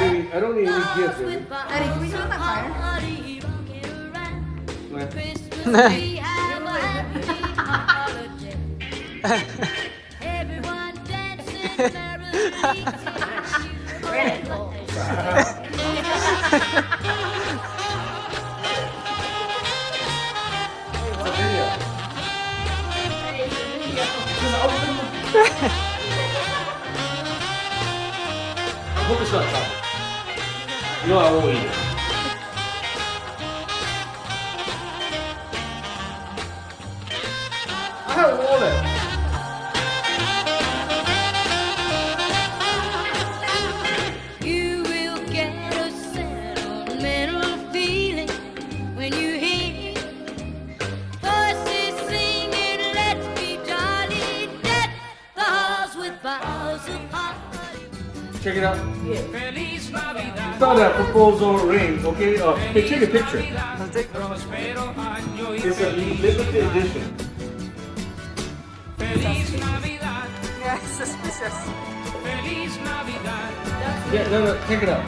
Baby, I don't need any gift, baby. Eddie, can we turn that fire? I hope it's not chocolate. No, I won't eat it. I don't want it. You will get a sentimental feeling when you hear voices singing, let's be jolly, deck the halls with boughs of holly. Check it out. It's not a proposal ring, okay? Hey, take a picture. It's a limited edition. Yeah, it's suspicious. Yeah, no, check it out.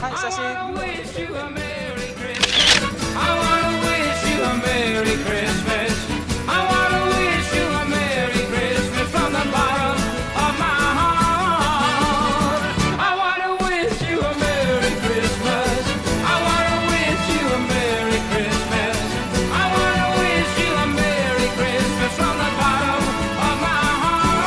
Hi, Sashi. I wanna wish you a Merry Christmas. I wanna wish you a Merry Christmas. I wanna wish you a Merry Christmas from the bottom of my heart. I wanna wish you a Merry Christmas. I wanna wish you a Merry Christmas. I wanna wish you a Merry Christmas from the bottom of my heart.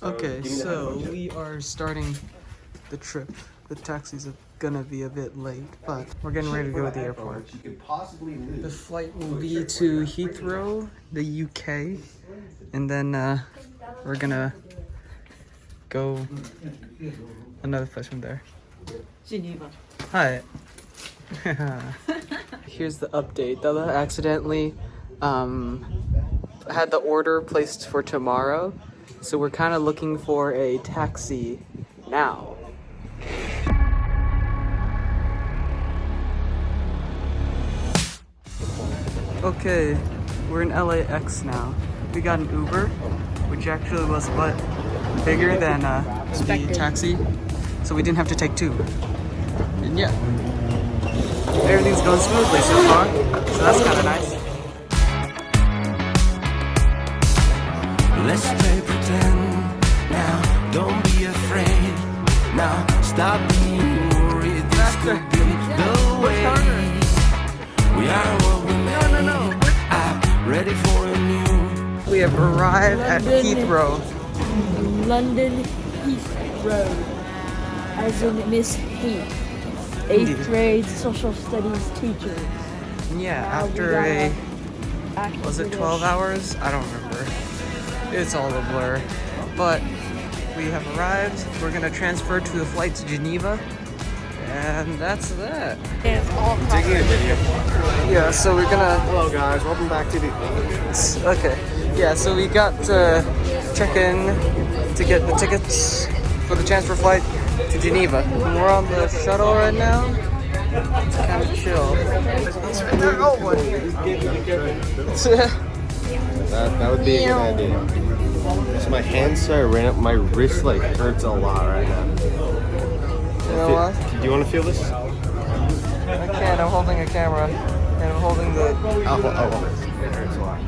Okay, so we are starting the trip. The taxis are gonna be a bit late, but we're getting ready to go to the airport. The flight will be to Heathrow, the UK, and then we're gonna go another place from there. Geneva. Hi. Here's the update. Della accidentally had the order placed for tomorrow, so we're kind of looking for a taxi now. Okay, we're in LAX now. We got an Uber, which actually was a lot bigger than the taxi, so we didn't have to take two. And yeah, everything's going smoothly so far, so that's kind of nice. Let's play pretend now, don't be afraid now, stop being worried, this could be the way. We are what we made, I'm ready for a new. We have arrived at Heathrow. London Heathrow, as in Miss Heath, 8th Indeed. grade social studies teacher. Yeah, Now we after gotta act was it British. 12 hours? I don't remember. It's all a blur. But we have arrived. We're gonna transfer to a flight to Geneva. And that's that. Taking a video. Yeah, so we're gonna... Hello guys, welcome back to the... Okay. Yeah, so we got to check in to get the tickets for the transfer flight to Geneva. And we're on the shuttle right now. It's kind of chill. That would be a good idea. So my hands are ran up, my wrist like hurts a lot right now. You know what? Do you want to feel this? I can't, I'm holding a camera. And I'm holding the... It hurts a lot.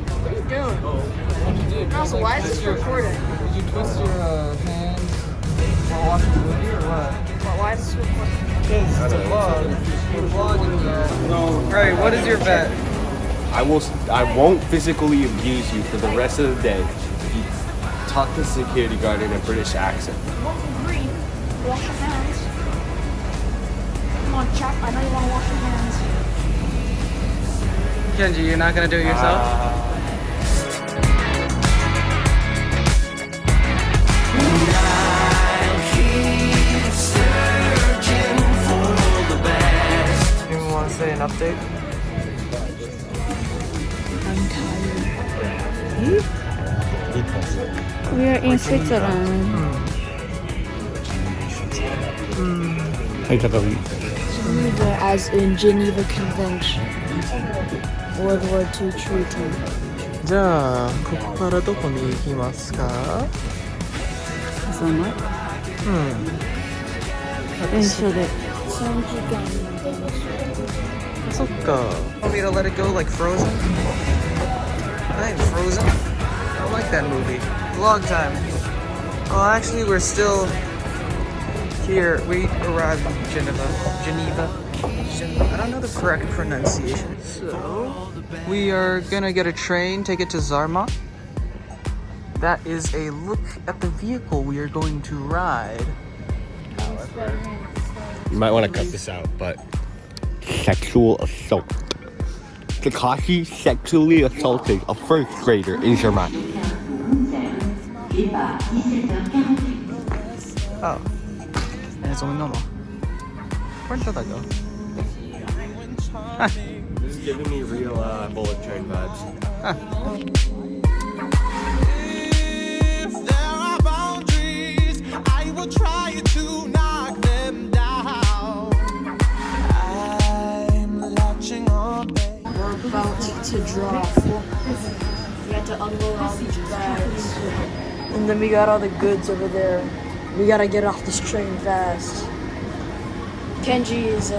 Also, why is this recording? Did you twist your hand while watching the movie or what? Why is this recording? Because it's a vlog. We're vlogging No. Alright, what is your bet? I won't physically abuse you for the rest of the day if you talk to security guard in a British accent. Green. Wash your hands. Come on, chap. I know you want to wash your hands. Kenji, you're not gonna do it yourself? Anyone want to say an update? I'm tired. We are in Switzerland. Geneva, as in Geneva Convention. World War II Treaty. じゃあ、ここからどこに行きますか？その電車で3時間の電車。そっか。Want me to let it go like Frozen? I ain't Frozen. I like that movie. Long time. Well, actually, we're still here. We arrived in Geneva. I don't know the correct pronunciation. So, we are gonna get a train, take it to Zermatt. That is a look at the vehicle we are going to ride. You might want to cut this out, but sexual assault. Takashi sexually assaulted a first grader in Zermatt. Oh. And it's only normal. Where did that go? This is giving me real bullet train vibes. If there are boundaries, I will try to knock them down. I'm latching on, babe. We're about to drop. We had to unload all these bags. And then we got all the goods over there. We gotta get off this train fast. Kenji is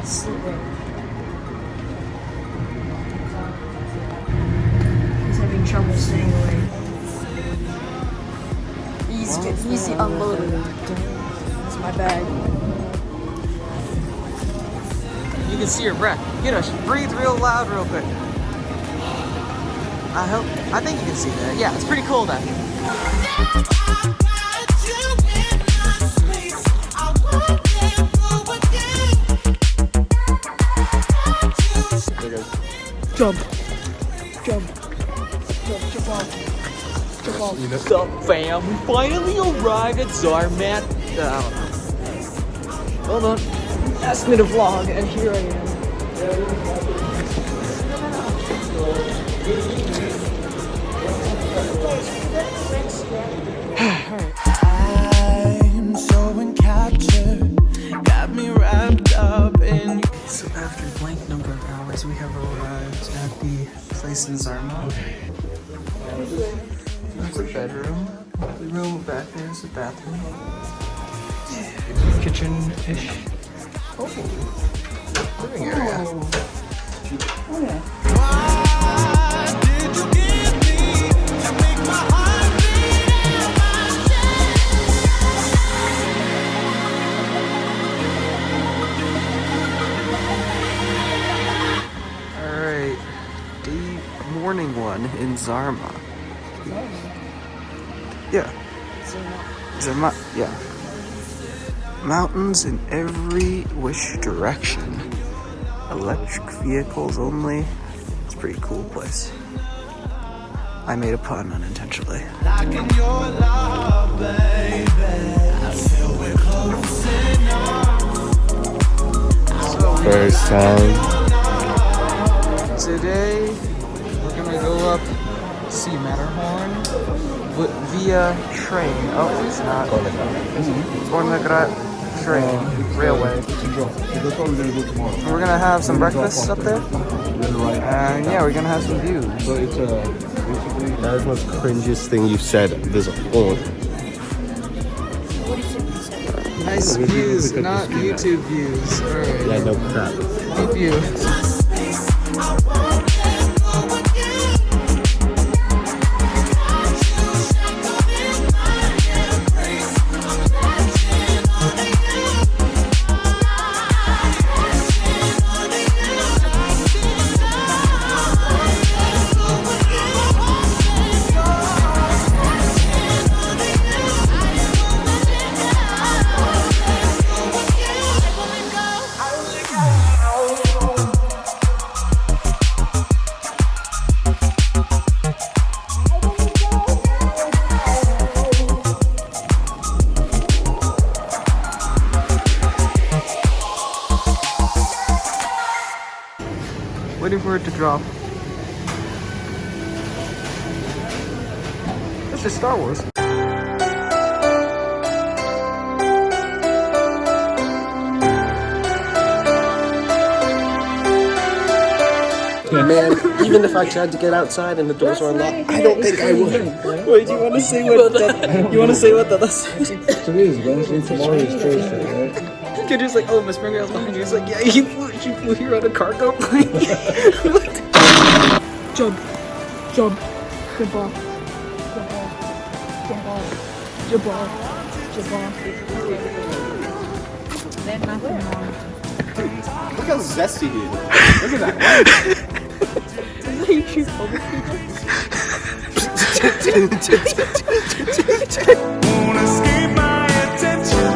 sleeping. He's having trouble staying awake. Easy unloading. It's my bag. You can see your breath. You know, breathe real loud real quick. I think you can see that. Yeah, it's pretty cool then. Jump. Jump. Jump off. Jump off. What's up, fam? We finally arrived at Zermatt. Hold on. Asked me to vlog, and here I am. I'm so encaptured, got me wrapped up in. So after a blank number of hours, we have arrived at the place in Zermatt. That's a bedroom. The room back there is a bathroom. Kitchen-ish. Oh, living area. Why did you give me to make my heart beat in my chest? Alright, morning one in Zermatt. Yeah. Zermatt, yeah. Mountains in every which direction. Electric vehicles only. It's a pretty cool place. I made a pun unintentionally. Like in your love, baby, I feel we're close enough. First time. Today, we're gonna go up, see Matterhorn, via train. Oh, it's not. Tornagrat train, railway. We're gonna have some breakfast up there. And yeah, we're gonna have some views. That is the most cringiest thing you've said this whole. Nice views, not YouTube views. Alright. Yeah, no crap. Good views. to drop. That's just Star Wars. Man, even if I tried to get outside and the doors were unlocked, I don't think I would. Wait, do you want to say what Dada said? Today's Wednesday, tomorrow is Thursday, right? Kid was like, oh, Miss Springer's behind you. He's like, yeah, she flew here on a cargo plane. Jump, jump, jump off, jump off, jump off, jump off, jump off. Look how zesty he is. Look at that. Is that you choose public Won't escape my attention.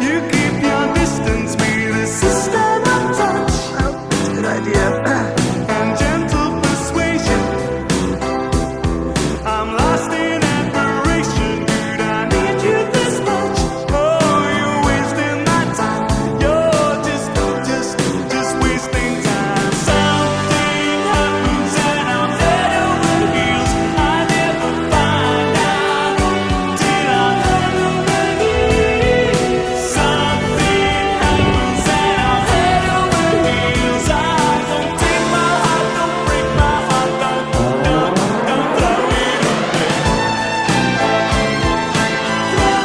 You keep your distance with a system of touch Good idea. and gentle persuasion. I'm lost in admiration. Dude, I need you this much. Oh, you're wasting my time. You're just wasting time. Something happens and I'm head over heels. I never find out till I'm head over heels. Something happens and I'm head over heels. I don't take my heart, don't break my heart, don't throw it away. Throw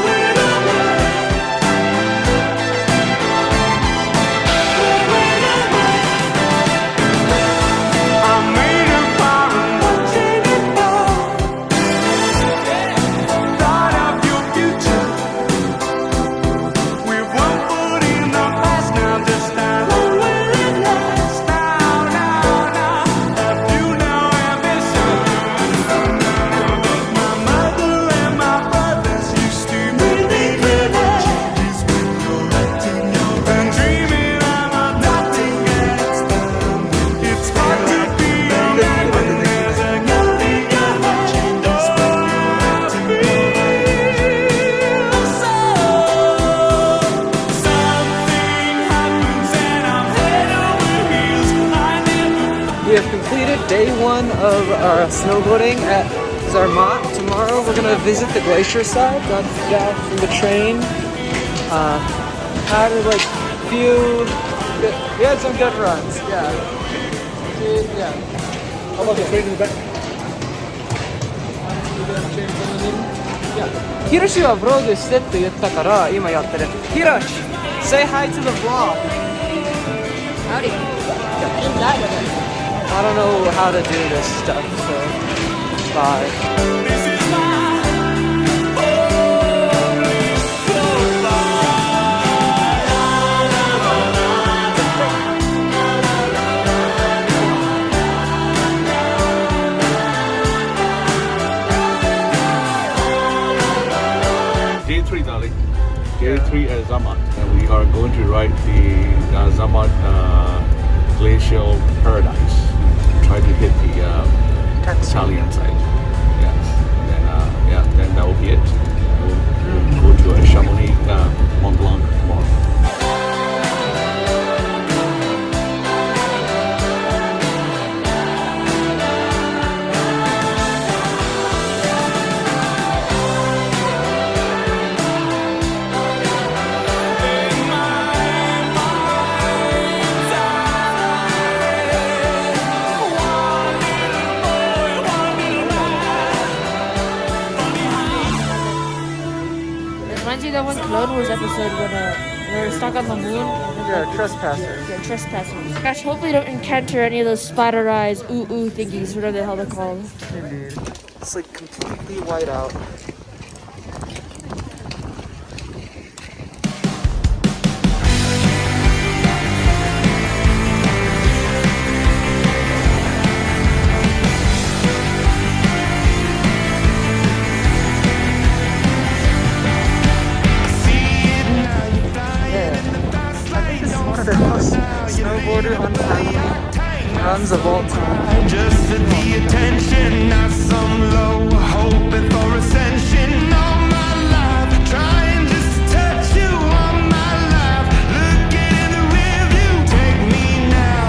it I made a vow and watching it fall. Thought of your future. With one foot in the past, now just how long will it last? Now, have you no ambition? My mother and my brothers used to really clever. Is when you're acting your and dreaming I'm nothing gets done. It's hard to be a man when there's a gun in your heart. Is when you're acting your something happens and I'm head over heels. I never We have completed day 1 of our snowboarding at Zermatt. Tomorrow we're gonna visit the glacier side. Got down from the train. Had like we had some good runs. Yeah. Dude, yeah. How about the train in the back? Hiroshi はブログしてって言ったから今やってる。Hiroshi, say hi to the vlog. Howdy. Inside of it. I don't know how to do this stuff, so bye. This is my only Day 3, darling. Day 3 at Zermatt. And we are going to ride the Zermatt Glacial Paradise. Try to hit the Italian side. Yes. Then that will be it. We'll go to Chamonix, Mont Blanc tomorrow. Reminds you of that one Clone Wars episode when they're stuck on the moon. Yeah, trespassers. Yeah, trespassers. Gosh, hopefully you don't encounter any of those spider eyes, ooh thingies, whatever the hell they're called. Indeed. It's like completely white out. One of the most snowboarder untimely runs of all time. just for the attention, not some low hoping for ascension. All my life, trying just to touch you. All my life, looking in the rearview. Take me now.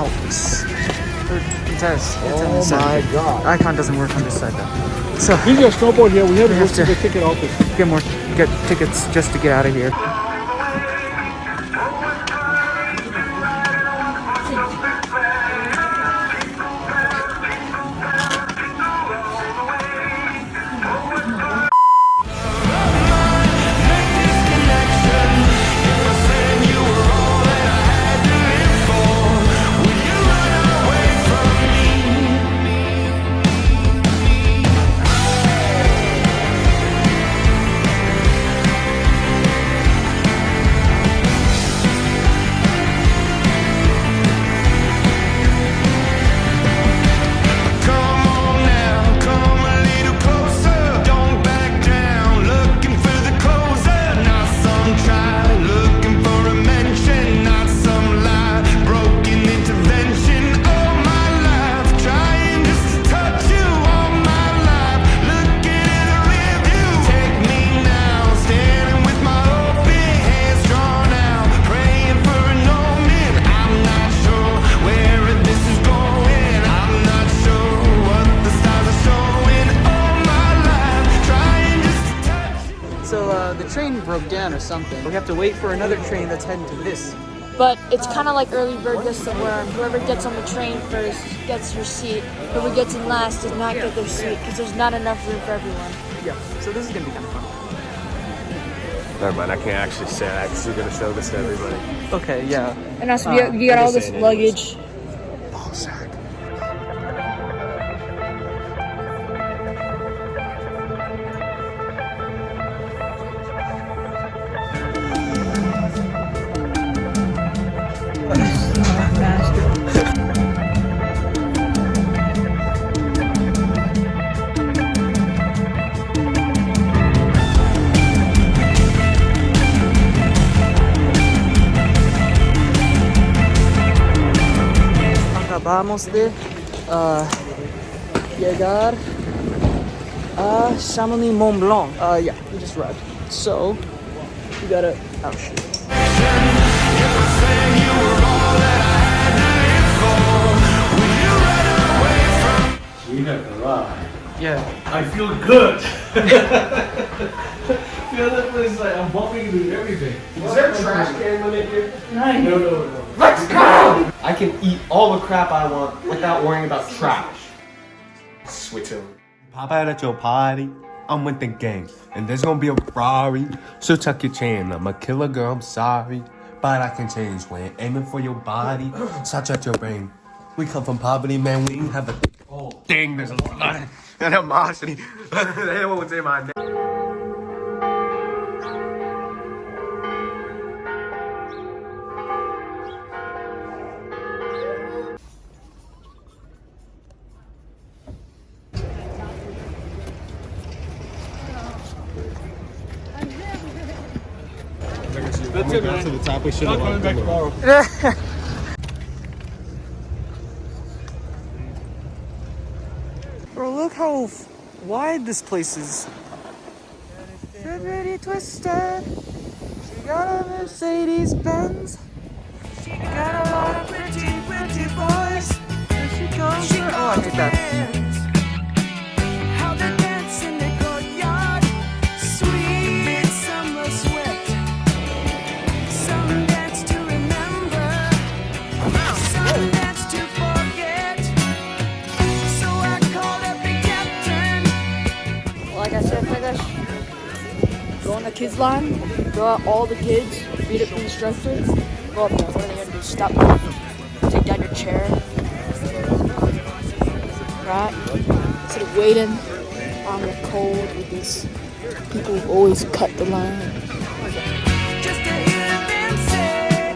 Alps. It does. Oh my god. Icon doesn't work on this side though. So We got snowboard here. We have We have to to- the ticket office. get tickets just to get out of here. Come on now, come a little closer. Don't back down, looking for the closer. Not some try, looking for a mention. Not some lie, broken intervention. All my life, trying just to touch you. All my life, looking in the rear view. Take me now, standing with my open hands drawn out, praying for an omen. I'm not sure where this is going. I'm not sure what the stars are showing. All my life, trying just to touch you. So the train broke down or something. We have to wait for another train that's heading to this. But it's kind of like early bird gets the worm. Whoever gets on the train first gets your seat. Whoever gets in last does not get their seat because there's not enough room for everyone. Yeah. So this is gonna be kind of fun. Never mind, I can't actually say I'm actually gonna show this to everybody. Okay. Yeah. And also, you got all this luggage. Ball sack. Acabamos de llegar a Chamonix Mont Blanc. Yeah, we just arrived. So we gotta. Oh shit. We have arrived. Yeah. I feel good. The other place, like, I'm bumping into everything. Is there a trash can limit here? No. Let's go! I can eat all the crap I want without worrying about trash. Switzerland. Pop out at your party. I'm with the gang, and there's gonna be a Ferrari. So tuck your chain. I'm a killer girl, I'm sorry. But I can change when aiming for your body. Such at your brain. We come from poverty, man. We ain't have a thing. There's a lot of animosity. They won't say my name. That's it, man. To the top, we should Not coming back tomorrow. Bro, look how wide this place is. Pretty twisted. She got a Mercedes Benz. She got a lot of pretty boys. Here she comes. Oh, I hate that. How they dance in the courtyard, sweet summer sweat. Some dance to remember, some dance to forget. So I called up the captain. Like I said, go on the kids line, go out all the kids, beat up the instructor, go up there. What are they gonna do? Stop, take down your chair, right? Instead of waiting on the cold with these people who always cut the line. Just to hear them say,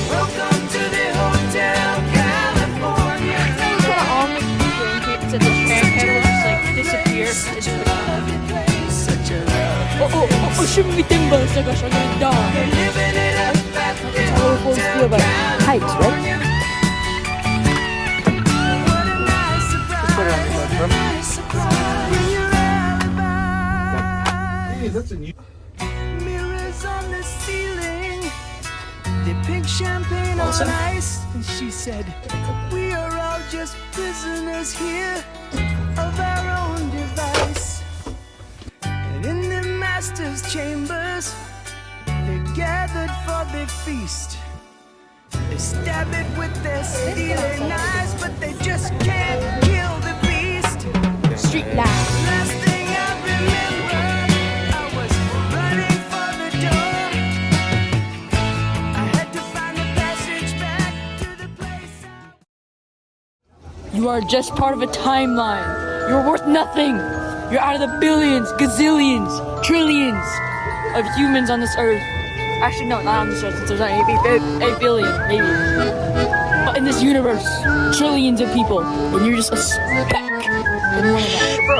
welcome to the Hotel California. It's kind of ominous when the tram panel just like disappear. It's just oh, shouldn't be thinking about it, gosh, I'm gonna die. Living it up at the That's how we're supposed to feel about heights, right? What a nice surprise. Put it on the bed, bro. Nice surprise. When your alibi. Hey, that's a new. Mirrors on the ceiling. They pink champagne on ice, and she said, we are all just prisoners here of our own device. And in the master's chambers, they gathered for the feast. They stab it with their stealing knives, but they just can't kill the beast. Street life. Last thing I remember, I was running for the door. I had to find the passage back to the place. You are just part of a timeline. You're worth nothing. You're out of the billions, gazillions, trillions of humans on this earth. Actually, no, not on this earth, since there's only 8 billion, maybe. But in this universe, trillions of people, and you're just a speck in one of them. Bro,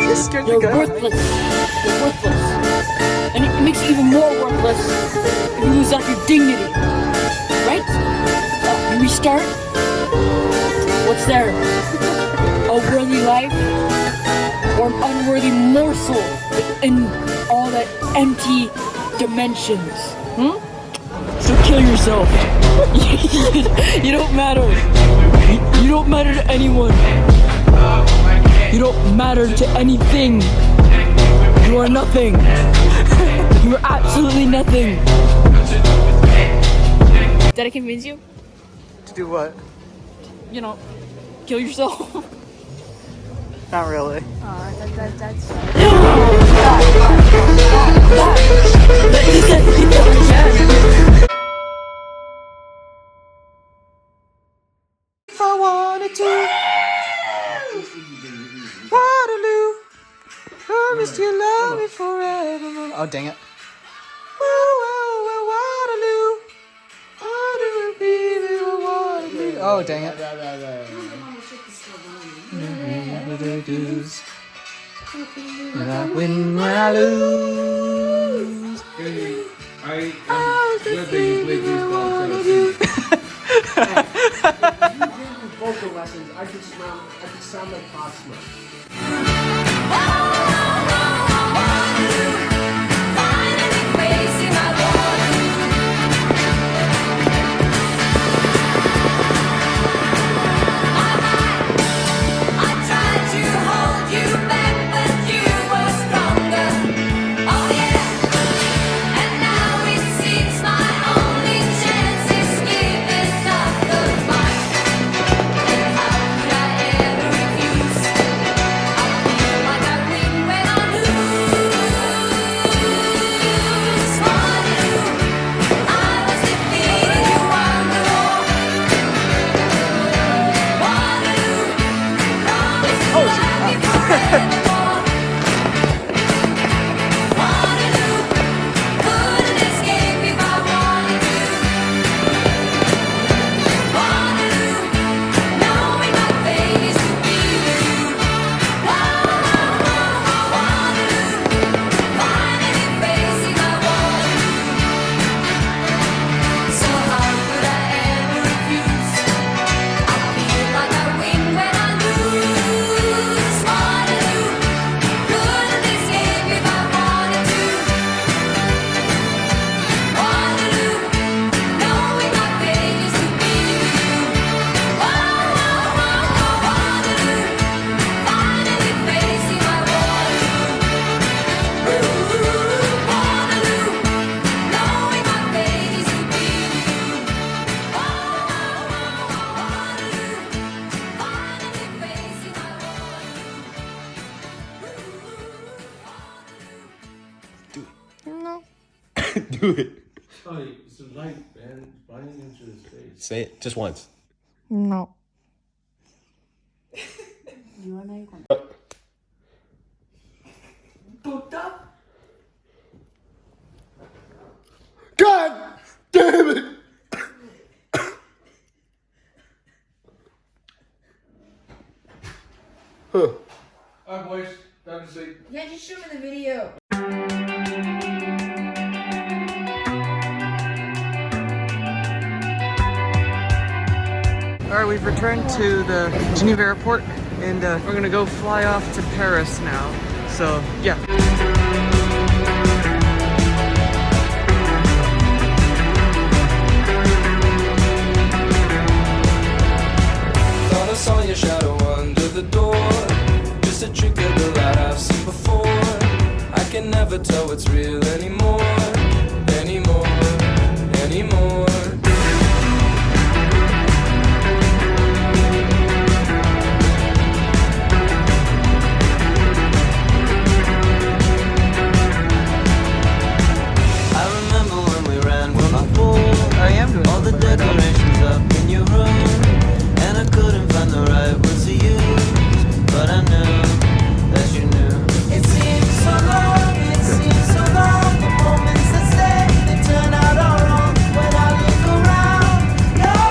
you scared the You're guy. worthless. You're worthless. And it makes you even more worthless if you lose out your dignity. Right? You restart? What's there? A worthy life? Or an unworthy morsel in all that empty dimensions? So kill yourself. You don't matter. You don't matter to anyone. You don't matter to anything. You are nothing. You are absolutely nothing. Did I convince you? To do what? You know, kill yourself. Not really. That's. If I wanted to, Waterloo, promise you love me forever. Oh, dang it. Waterloo, Waterloo, baby, Waterloo. Oh, dang it. When I win, when I lose. I am glad that you played these Vocal lessons, I could sound like Cosmo. Do it. Oh, it's a light, man. It's blinding into his face. Say it just once. No. God damn it! Alright, boys. Time to sleep. Yeah, just show me the video. Alright, we've returned to the Geneva airport, and we're gonna go fly off to Paris now. So, yeah. saw your shadow under the door. Just a trick of the light I've seen before. I can never tell what's real anymore. Anymore, anymore. I remember when we ran from the pool. I am doing All the decorations up in your room, and I couldn't find the right words to use, but I knew that you knew. It seems so long, it seems so long. The moments that stay, they turn out all wrong. When I look around, you're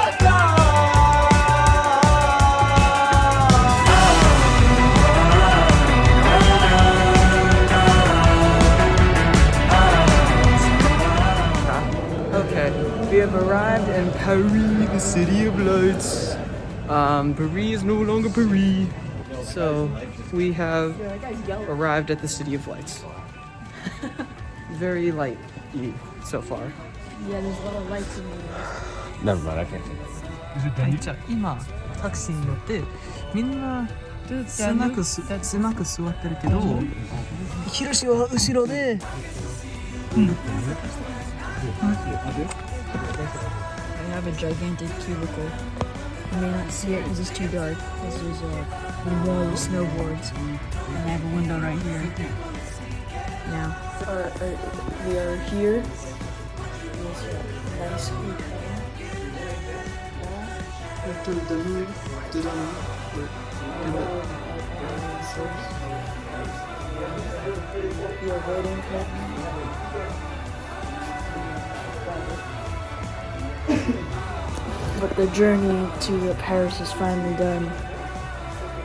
Okay, we have arrived in Paris, the city of lights. Paris is no longer Paris. So, we have arrived at the city of lights. Very light-y so far. Yeah, there's a lot of lights in there. Never mind, I can't take it. じゃあ今タクシーに乗ってみんな狭く座ってるけどヒロシは後ろで I have a gigantic cubicle. You may not see it because it's too dark. This is a wall of snowboards. And I have a window right here. Now, we are here. In this nice hotel. We are waiting for But the journey to Paris is finally done.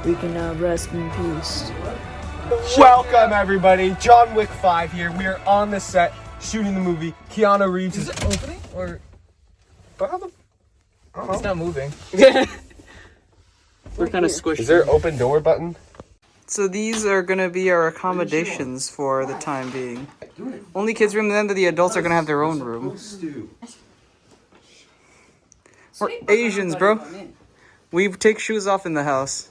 We can now rest in peace. Welcome everybody, John Wick 5 here. We are on the set shooting the movie. Keanu Reeves Is it opening or it's not moving? We're kind of squished. Is there an open door button? So these are gonna be our accommodations for the time being. Only kids' room, then the adults are gonna have their own room. We're Asians, bro. We take shoes off in the house.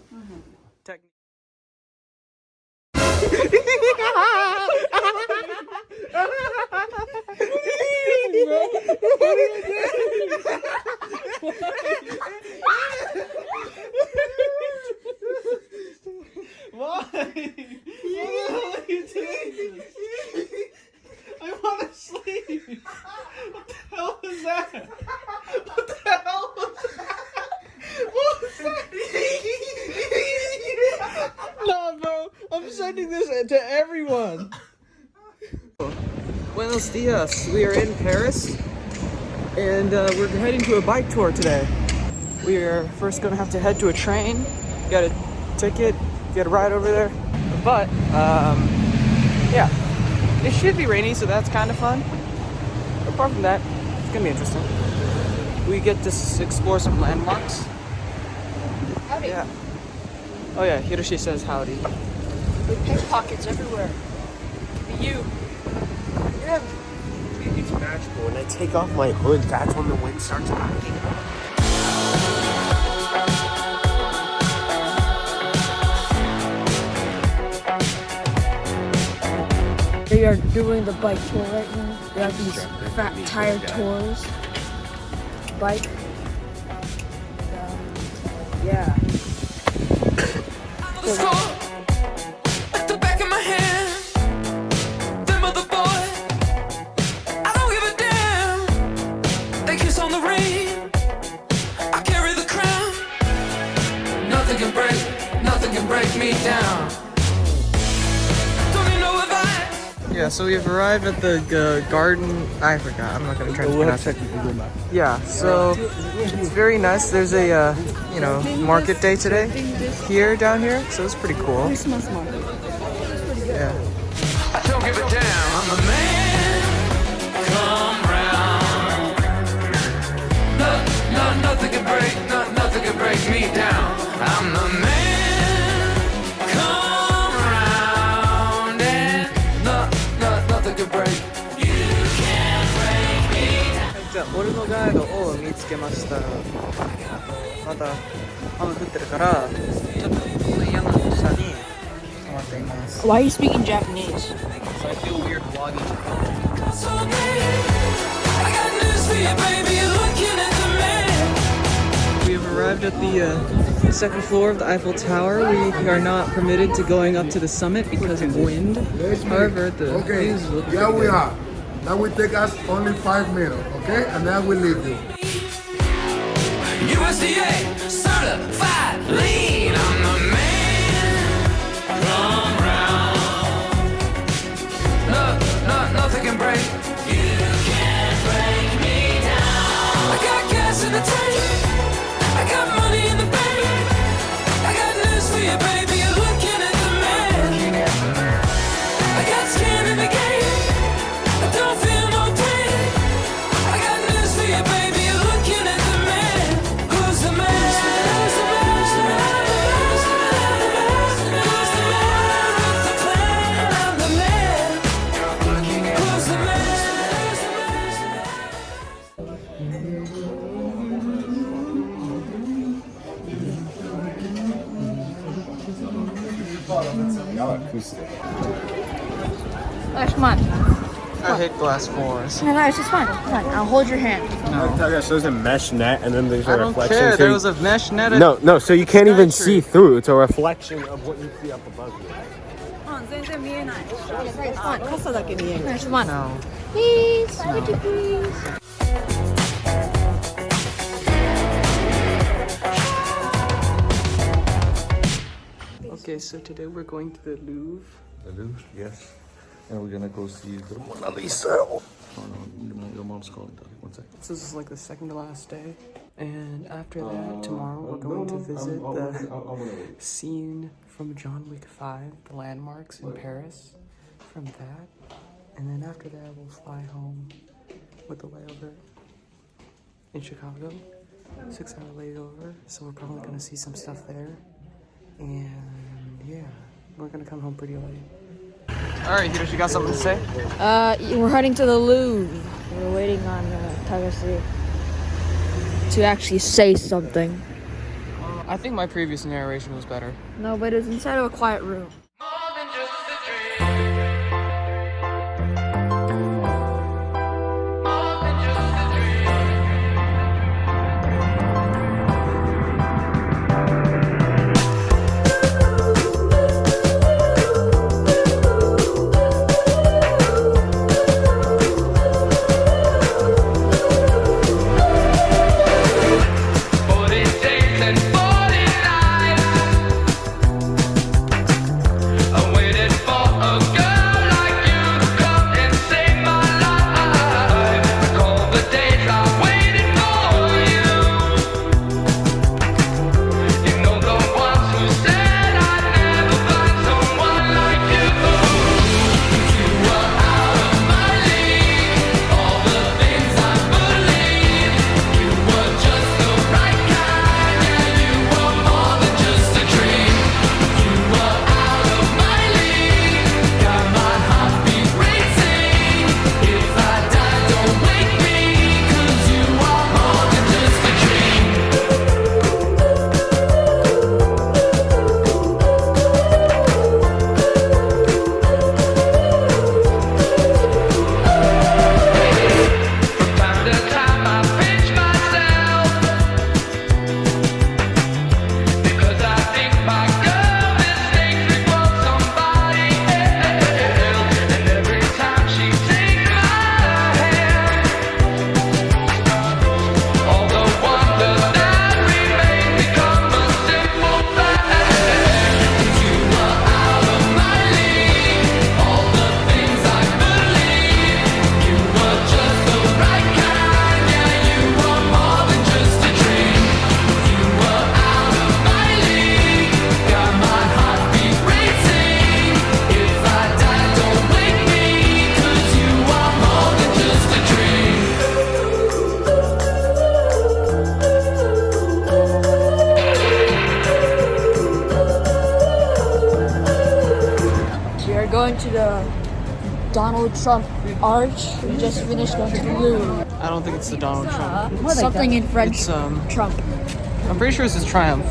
Why? Why are you doing this? I want to sleep. What the hell was that? What the hell was that? What was that? No, bro. I'm sending this to everyone. Buenos dias. We are in Paris, and we're heading to a bike tour today. We are first gonna have to head to a train. Got a ticket. Get a ride over there. But yeah, it should be rainy, so that's kind of fun. Apart from that, it's gonna be interesting. We get to explore some landmarks. Howdy. Yeah. Oh yeah, Hiroshi says howdy. With pickpockets everywhere. Could be you. Yeah. It's magical. When I take off my hood, that's when the wind starts hacking. We are doing the bike tour right now. We have these fat tire tours. Bike. Yeah. The score at the back of my hand. Them other boy, I don't give a damn. They kiss on the ring. I carry the crown. Nothing can break me down. Don't need no advice. Yeah, so we've arrived at the garden. I forgot. I'm not gonna try to pronounce it. Yeah, so it's very nice. There's a market day today down here, so it's pretty cool. Christmas market. Yeah. I don't give a damn. I'm the man. Come round. Nothing can break me down. I'm the man. Come round and nothing can break. You can't break me down. じゃあ俺のガイドを見つつけました。まだ雨降ってるから、ちょっと屋根の下に泊まっています。 Why are you speaking Japanese? So I feel weird vlogging. We have arrived at the second floor of the Eiffel Tower. We are not permitted to going up to the summit because of wind. However, the views look Yeah, pretty we good. are. That will take us only 5 minutes, okay? And then we'll leave you. USDA certified lean. I'm the man. Come round. Nothing can break. You can't break me down. I got gas in the tank. I got money in the bank. I got news for you, baby. You're looking at the man. I got skin in the game. I don't feel no pain. I got news for you, baby. You're looking at the man. Who's the man? Who's the man? Who's the man? Who's the man with the plan? I'm the man. Who's the man? Nice, come on. I hate glass floors. No, it's just fine. It's fine. I'll hold your hand. So there's a mesh net, and then there's a I don't reflection. care. so There you- was a mesh net. At no, so you can't even Skytree. see through. It's a reflection of what you see up above you. Nice, come on. No. Please, would you please? Okay, so today we're going to the Louvre. The Louvre, yes. And we're gonna go see the Mona Lisa. Oh no, your mom's calling, darling. One second. So this is like the second to last day. And after that, tomorrow we're going to visit the scene from John Wick 5, the landmarks in Paris. From that. And then after that, we'll fly home with the layover in Chicago. 6-hour layover. So we're probably gonna see some stuff there. And yeah, we're gonna come home pretty late. Alright, Hiroshi, you got something to say? We're heading to the Louvre. We're waiting on Tagashi to actually say something. I think my previous narration was better. No, but it's inside of a quiet room. More than just a dream. More than just a dream. I waited for a girl like you to come and save my life. Recall the days I waited for you. You know the ones who said I'd never find someone like you. You were out of my league. All the things I believed. You were just the right kind. Yeah, you were more than just a dream. You were out of my league, got my heartbeat racing. If I die, don't wake me, 'cause you are more than just a dream. From time to time I pinch myself, because I think my girl mistakes me for somebody else. And every time she takes my hand, all the wonders that remain become a simple fact. You were out of my league, all the things I believe. You were just the right kind, yeah, you were more than just a dream. You were out of my league, got my heartbeat racing. If I die, don't wake me, 'cause you are more than just a dream. We are going to the Donald Trump arch. We just finished going to the Louvre. I don't think it's the Donald Trump. Something in French. It's Trump. I'm pretty sure this is Triumph.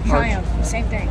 Triumph. Same thing.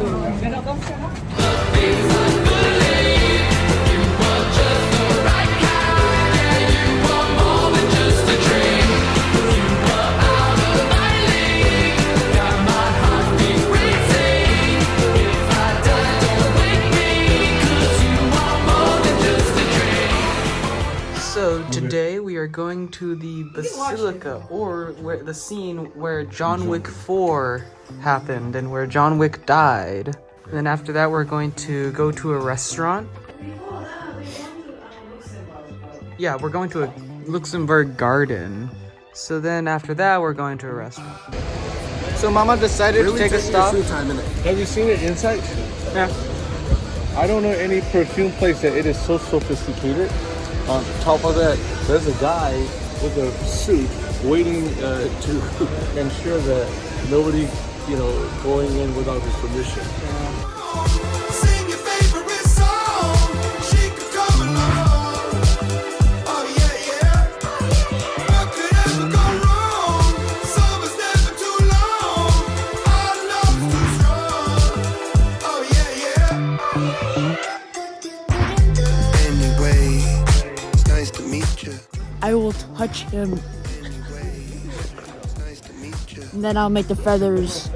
So today we are going to the Basilica, or where the scene where John Wick 4 happened and where John Wick died. And then after that we're going to go to a restaurant. Yeah, we're going to a Luxembourg garden. So then after that we're going to a restaurant. So Mama decided to take a stop. Have you seen it inside? Yeah. I don't know any perfume place that it is so sophisticated. On top of that, there's a guy with a suit waiting to ensure that nobody, going in without his permission. Sing your favorite song. She could come along. Oh yeah, yeah. What could ever go wrong? Summer's never too long. Our love's too strong. Oh yeah, yeah. Anyway, it's nice to meet you. I will touch him. It's nice to meet you. And then I'll make the feathers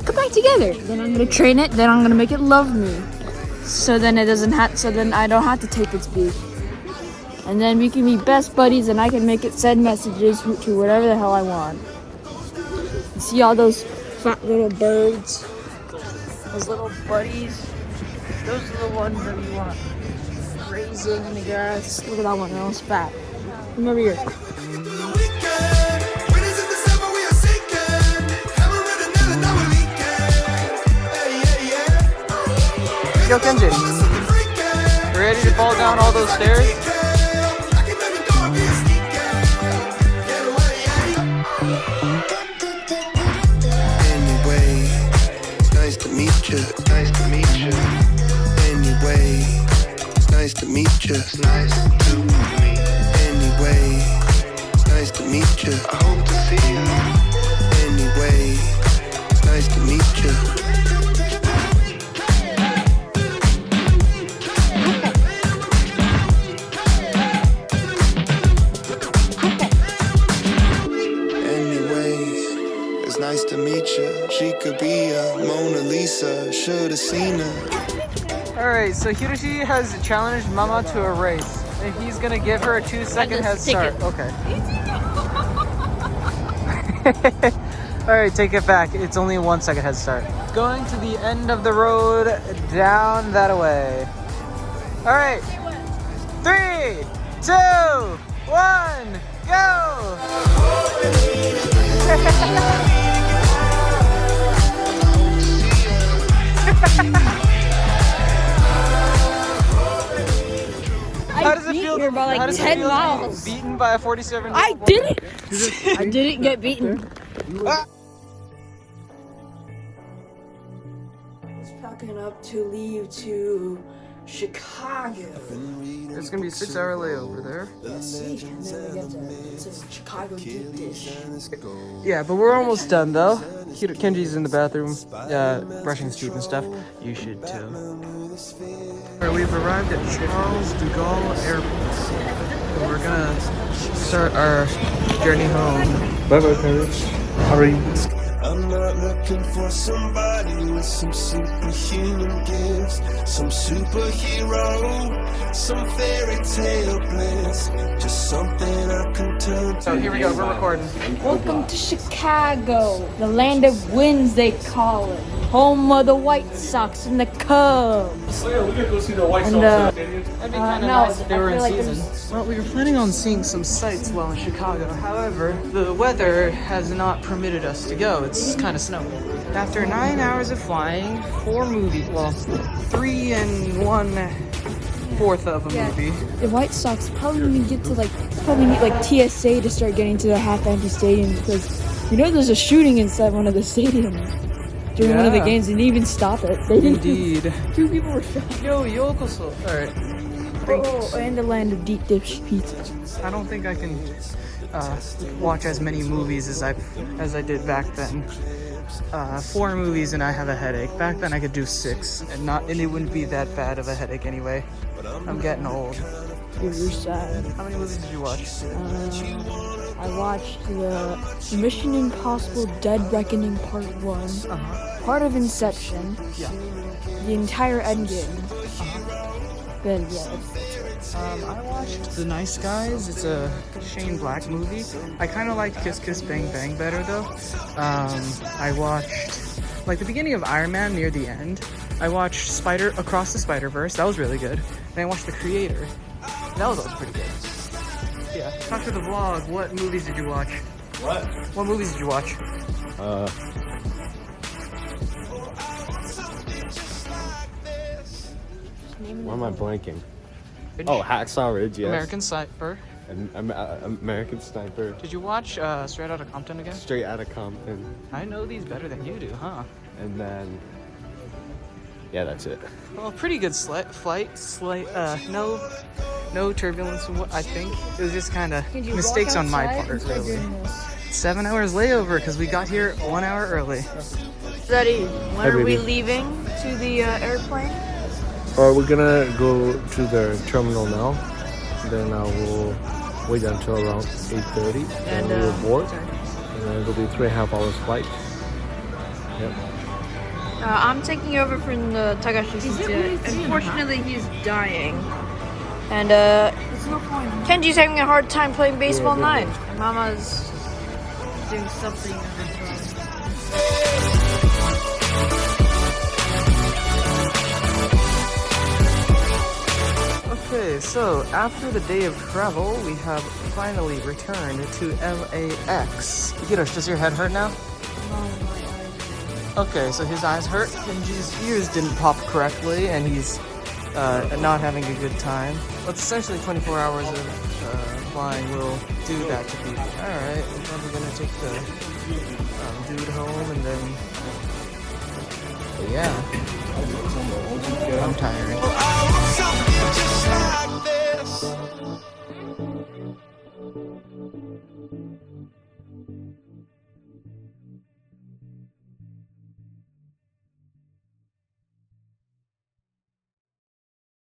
come back together. Then I'm gonna train it. Then I'm gonna make it love me. So then it doesn't have. So then I don't have to tape its beak. And then we can be best buddies, and I can make it send messages to whatever the hell I want. You see all those fat little birds? Those little buddies. Those are the ones that we want grazing in the grass. Look at that one. That one's fat. Come over here. Yo, Kenji, you ready to fall down all those stairs? Anyway, it's nice to meet you. Nice to meet you. Anyway, it's nice to meet you. It's nice to meet me. Anyway, it's nice to meet you. I hope to see you. Anyway, it's nice to meet you. Nice to meet you. She could be a Mona Lisa. Should've seen her. Alright, so Hiroshi has challenged Mama to a race. And he's gonna give her a 2-second head start. Okay. Alright, take it back. It's only a 1-second head start. Going to the end of the road, down that way. Alright. 3, 2, 1, go! How does it feel? Her by like how does it 10 feel miles. to be beaten by a 47? I didn't. I didn't get beaten. It's packing up to leave to Chicago. It's gonna be a 6-hour layover there. See, and then we get to Chicago deep dish. Yeah, but we're almost done though. Kenji's in the bathroom, brushing his teeth and stuff. You should too. Alright, we've arrived at Charles de Gaulle Airport. And we're gonna start our journey home. Bye bye, parents. Hurry. I'm not looking for somebody with some superhuman gifts, some superhero, some fairy tale bliss, just something I can turn to. So here we go, we're recording. Welcome to Chicago, the land of winds they call it. Home of the White Sox and the Cubs. Oh yeah, we're gonna go see the White And, Sox Stadium. That'd be no, kind of nice if they I were in feel like season. there's- Well, we were planning on seeing some sights while in Chicago. However, the weather has not permitted us to go. It's kind of snowy. After 9 hours of flying, 4 movies, well, 3 and 1/4 of a movie. The White Sox probably need to get to probably need TSA to start getting to the half-empty stadiums because there's a shooting inside one of the stadiums. during one of the Yeah. games and didn't even stop it. They didn't. Indeed. 2 people were shot. Yo, yokoso. All right. Oh, and the land of deep dish pizza. I don't think I can watch as many movies as I did back then. 4 movies and I have a headache. Back then I could do 6 and it wouldn't be that bad of a headache anyway. I'm getting old. You're sad. How many movies did you watch? I watched the Mission Impossible Dead Reckoning Part 1, part of Inception, Yeah. the entire Endgame. Then, yeah. I watched The Nice Guys. It's a Shane Black movie. I kind of liked Kiss Kiss Bang Bang better though. I watched like the beginning of Iron Man near the end. I watched Across the Spider-Verse. That was really good. Then I watched The Creator. That was also pretty good. Yeah. Talk to the vlog. What movies did you watch? What movies did you watch? Why am I blanking? Oh, Hacksaw Ridge, yes. American Sniper. American Sniper. Did you watch Straight Outta Compton again? Straight Outta Compton. I know these better than you do, huh? And then, yeah, that's it. Well, pretty good flight. No turbulence. I think it was just kind of mistakes on my part, really. 7 hours layover because we got here 1 hour early. Daddy, when are we baby. leaving to the airplane? We're gonna go to the terminal now. Then we'll wait until around 8:30, and we'll board. And then it'll be 3.5 hours flight. Yep. I'm taking over from the Takashi. Unfortunately, he's dying. And Kenji's having a hard time playing baseball 9. And Mama's doing something. Okay, so after the day of travel, we have finally returned to LAX. Hirosh, does your head hurt now? Okay, so his eyes hurt, Kenji's ears didn't pop correctly, and he's not having a good time. But essentially 24 hours of flying will do that to people. Alright, we're probably gonna take the dude home, and then... yeah. I'm tired.